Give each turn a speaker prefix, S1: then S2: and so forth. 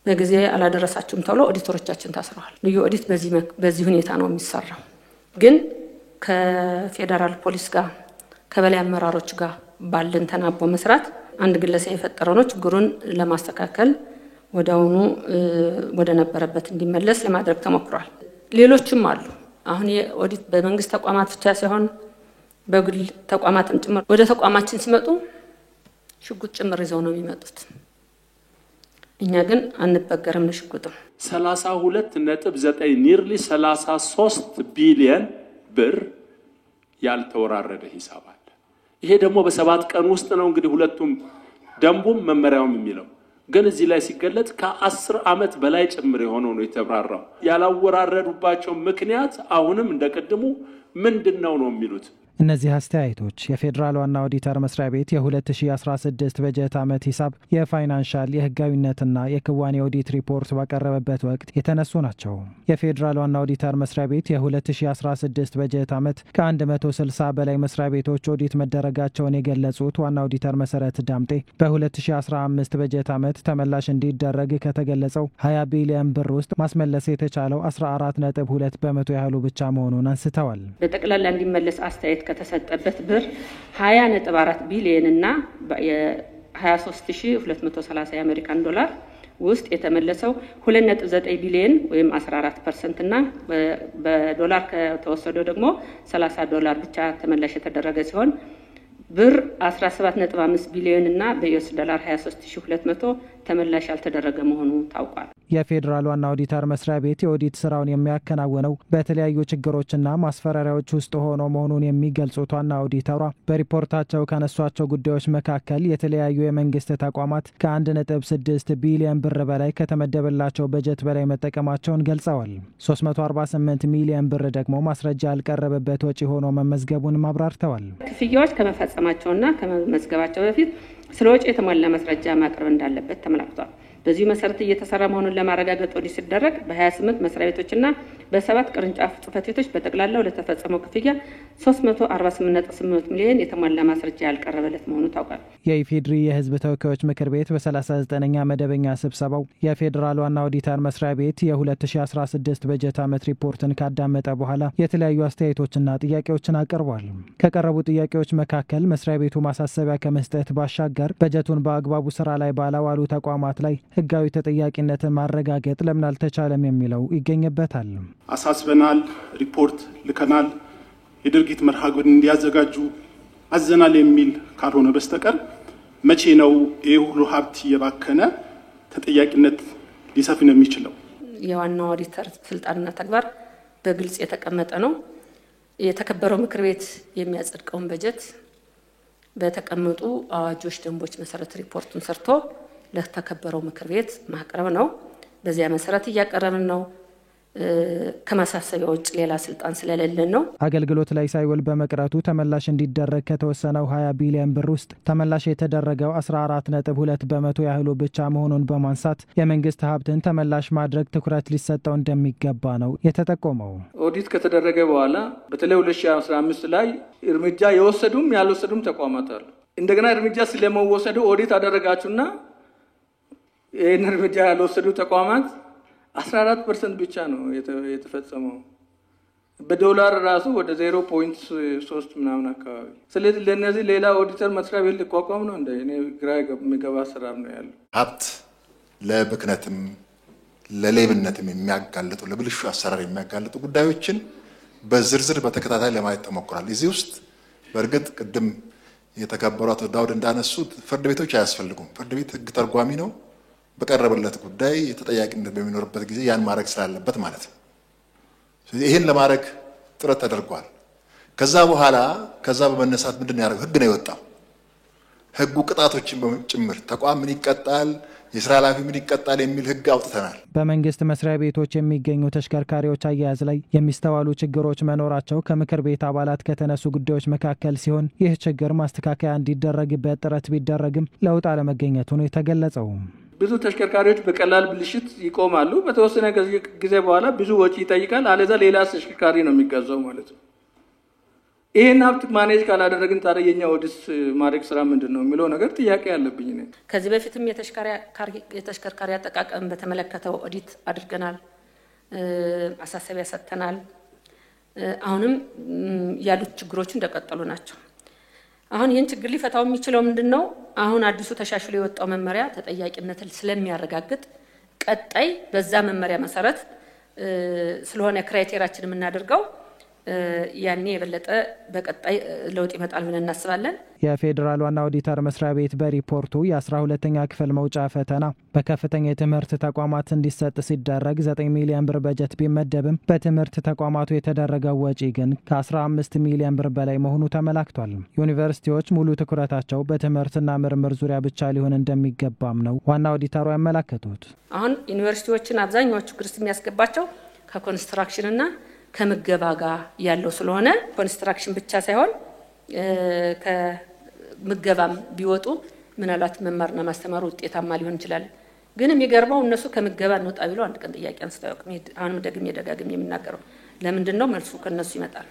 S1: በጊዜ አላደረሳችሁም ተብሎ ኦዲተሮቻችን ታስረዋል። ልዩ ኦዲት በዚህ ሁኔታ ነው የሚሰራው። ግን ከፌደራል ፖሊስ ጋር ከበላይ አመራሮች ጋር ባለን ተናቦ መስራት አንድ ግለሰብ የፈጠረው ነው ችግሩን ለማስተካከል ወዳውኑ ወደ ነበረበት እንዲመለስ ለማድረግ ተሞክሯል። ሌሎችም አሉ። አሁን የኦዲት በመንግስት ተቋማት ብቻ ሳይሆን በግል ተቋማትም ጭምር ወደ ተቋማችን ሲመጡ ሽጉጥ ጭምር ይዘው ነው የሚመጡት። እኛ ግን አንበገርም ለሽጉጥም
S2: 32.9 ኒርሊ 33 ቢሊዮን ብር ያልተወራረደ ሂሳብ አለ። ይሄ ደግሞ በ7 ቀን ውስጥ ነው እንግዲህ ሁለቱም ደንቡም መመሪያውም የሚለው ግን እዚህ ላይ ሲገለጽ ከ10 ዓመት በላይ ጭምር የሆነው ነው የተብራራው። ያላወራረዱባቸው ምክንያት አሁንም እንደቀድሙ ምንድነው ነው የሚሉት።
S3: እነዚህ አስተያየቶች የፌደራል ዋና ኦዲተር መስሪያ ቤት የ2016 በጀት ዓመት ሂሳብ የፋይናንሻል የህጋዊነትና የክዋኔ ኦዲት ሪፖርት ባቀረበበት ወቅት የተነሱ ናቸው። የፌደራል ዋና ኦዲተር መስሪያ ቤት የ2016 በጀት ዓመት ከ160 በላይ መስሪያ ቤቶች ኦዲት መደረጋቸውን የገለጹት ዋና ኦዲተር መሰረት ዳምጤ በ2015 በጀት ዓመት ተመላሽ እንዲደረግ ከተገለጸው 20 ቢሊዮን ብር ውስጥ ማስመለስ የተቻለው 14.2 በመቶ ያህሉ ብቻ መሆኑን አንስተዋል።
S1: በጠቅላላ እንዲመለስ አስተያየት ከተሰጠበት ብር 20.4 ቢሊዮን እና የ23230 የአሜሪካን ዶላር ውስጥ የተመለሰው 2.9 ቢሊዮን ወይም 14% እና በዶላር ከተወሰደው ደግሞ $30 ብቻ ተመላሽ የተደረገ ሲሆን ብር 17.5 ቢሊዮን እና በዩኤስ ዶላር 23200 ተመላሽ ያልተደረገ መሆኑ ታውቋል።
S3: የፌደራል ዋና ኦዲተር መስሪያ ቤት የኦዲት ስራውን የሚያከናውነው በተለያዩ ችግሮችና ማስፈራሪያዎች ውስጥ ሆኖ መሆኑን የሚገልጹት ዋና ኦዲተሯ በሪፖርታቸው ካነሷቸው ጉዳዮች መካከል የተለያዩ የመንግስት ተቋማት ከ1.6 ቢሊዮን ብር በላይ ከተመደበላቸው በጀት በላይ መጠቀማቸውን ገልጸዋል። 348 ሚሊዮን ብር ደግሞ ማስረጃ ያልቀረበበት ወጪ ሆኖ መመዝገቡን አብራርተዋል።
S1: ክፍያዎች ከመፈጸማቸውና ከመመዝገባቸው በፊት ስለ ወጪ የተሟላ ማስረጃ ማቅረብ እንዳለበት ተመላክቷል። በዚህ መሰረት እየተሰራ መሆኑን ለማረጋገጥ ኦዲት ሲደረግ በ28 መስሪያ ቤቶችና በ7 ቅርንጫፍ ጽሕፈት ቤቶች በጠቅላላው ለተፈጸመው ክፍያ 348.8 ሚሊዮን የተሟላ ማስረጃ ያልቀረበለት መሆኑ ታውቋል።
S3: የኢፌድሪ የህዝብ ተወካዮች ምክር ቤት በ39ኛ መደበኛ ስብሰባው የፌደራል ዋና ኦዲተር መስሪያ ቤት የ2016 በጀት ዓመት ሪፖርትን ካዳመጠ በኋላ የተለያዩ አስተያየቶችና ጥያቄዎችን አቀርቧል። ከቀረቡ ጥያቄዎች መካከል መስሪያ ቤቱ ማሳሰቢያ ከመስጠት ባሻገር በጀቱን በአግባቡ ስራ ላይ ባላዋሉ ተቋማት ላይ ህጋዊ ተጠያቂነትን ማረጋገጥ ለምን አልተቻለም የሚለው ይገኝበታል።
S4: አሳስበናል፣ ሪፖርት ልከናል፣ የድርጊት መርሃ ግብር እንዲያዘጋጁ አዘናል የሚል ካልሆነ በስተቀር መቼ ነው የሁሉ ሀብት የባከነ ተጠያቂነት ሊሰፍን የሚችለው?
S1: የዋናው ኦዲተር ስልጣንና ተግባር በግልጽ የተቀመጠ ነው። የተከበረው ምክር ቤት የሚያጸድቀውን በጀት በተቀመጡ አዋጆች፣ ደንቦች መሰረት ሪፖርቱን ሰርቶ ለተከበረው ምክር ቤት ማቅረብ ነው። በዚያ መሰረት እያቀረብን ነው። ከማሳሰቢያ ውጭ ሌላ ስልጣን ስለሌለን ነው።
S3: አገልግሎት ላይ ሳይውል በመቅረቱ ተመላሽ እንዲደረግ ከተወሰነው 20 ቢሊዮን ብር ውስጥ ተመላሽ የተደረገው 14.2 በመቶ ያህሉ ብቻ መሆኑን በማንሳት የመንግስት ሀብትን ተመላሽ ማድረግ ትኩረት ሊሰጠው እንደሚገባ ነው የተጠቆመው።
S5: ኦዲት ከተደረገ በኋላ በተለይ 2015 ላይ እርምጃ የወሰዱም ያልወሰዱም ተቋማት አሉ። እንደገና እርምጃ ስለመወሰዱ ኦዲት አደረጋችሁና ይህን እርምጃ ያልወሰዱ ተቋማት 14% ብቻ ነው የተፈጸመው። በዶላር ራሱ ወደ 0.3 ምናምን አካባቢ። ስለዚህ ለነዚህ ሌላ ኦዲተር መስሪያ ቤት ሊቋቋም ነው እንደ እኔ ግራ የሚገባ ስራ ነው ያለው።
S6: ሀብት ለብክነትም ለሌብነትም የሚያጋልጡ ለብልሹ አሰራር የሚያጋልጡ ጉዳዮችን በዝርዝር በተከታታይ ለማየት ተሞክሯል። እዚህ ውስጥ በእርግጥ ቅድም የተከበሩ አቶ ዳውድ እንዳነሱት ፍርድ ቤቶች አያስፈልጉም። ፍርድ ቤት ህግ ተርጓሚ ነው። በቀረበለት ጉዳይ የተጠያቂነት በሚኖርበት ጊዜ ያን ማድረግ ስላለበት ማለት ነው። ስለዚህ ይሄን ለማድረግ ጥረት ተደርጓል። ከዛ በመነሳት ምንድነው ያደረገው? ህግ ነው የወጣው። ህጉ ቅጣቶችን በጭምር ተቋም ምን ይቀጣል፣ የሥራ ኃላፊ ምን ይቀጣል የሚል ህግ አውጥተናል።
S3: በመንግስት መስሪያ ቤቶች የሚገኙ ተሽከርካሪዎች አያያዝ ላይ የሚስተዋሉ ችግሮች መኖራቸው ከምክር ቤት አባላት ከተነሱ ጉዳዮች መካከል ሲሆን ይህ ችግር ማስተካከያ እንዲደረግበት ጥረት ቢደረግም ለውጥ አለመገኘቱ ነው የተገለጸው።
S5: ብዙ ተሽከርካሪዎች በቀላል ብልሽት ይቆማሉ። በተወሰነ ጊዜ በኋላ ብዙ ወጪ ይጠይቃል። አለዛ ሌላ ተሽከርካሪ ነው የሚገዛው ማለት ነው። ይሄን ሀብት ማኔጅ ካላደረግን ታዲያ የኛ ኦዲት ማድረግ ስራ ምንድነው የሚለው ነገር ጥያቄ ያለብኝ ነው።
S1: ከዚህ በፊትም የተሽከርካሪ አጠቃቀም በተመለከተው ኦዲት አድርገናል፣ አሳሰቢያ ሰጥተናል። አሁንም ያሉት ችግሮች እንደቀጠሉ ናቸው። አሁን ይህን ችግር ሊፈታው የሚችለው ምንድነው? አሁን አዲሱ ተሻሽሎ የወጣው መመሪያ ተጠያቂነትን ስለሚያረጋግጥ ቀጣይ በዛ መመሪያ መሰረት ስለሆነ ክራይቴሪያችን የምናደርገው ያኔ የበለጠ በቀጣይ ለውጥ ይመጣል ብለን እናስባለን።
S3: የፌዴራል ዋና ኦዲተር መስሪያ ቤት በሪፖርቱ የ12ኛ ክፍል መውጫ ፈተና በከፍተኛ የትምህርት ተቋማት እንዲሰጥ ሲደረግ 9 ሚሊዮን ብር በጀት ቢመደብም በትምህርት ተቋማቱ የተደረገው ወጪ ግን ከ15 ሚሊዮን ብር በላይ መሆኑ ተመላክቷል። ዩኒቨርሲቲዎች ሙሉ ትኩረታቸው በትምህርትና ምርምር ዙሪያ ብቻ ሊሆን እንደሚገባም ነው ዋና ኦዲተሩ ያመለከቱት።
S1: አሁን ዩኒቨርሲቲዎችን አብዛኛዎቹ ግርስ የሚያስገባቸው ከኮንስትራክሽንና ከምገባ ጋር ያለው ስለሆነ ኮንስትራክሽን ብቻ ሳይሆን ከምገባም ቢወጡ ምናልባት መማርና ማስተማሩ ውጤታማ ሊሆን ይችላል። ግን የሚገርመው እነሱ ከምገባ እንወጣ ቢለው አንድ ቀን ጥያቄ አንስተው አሁንም ደግሜ የምናገረው ለምንድነው መልሱ ከነሱ ይመጣል።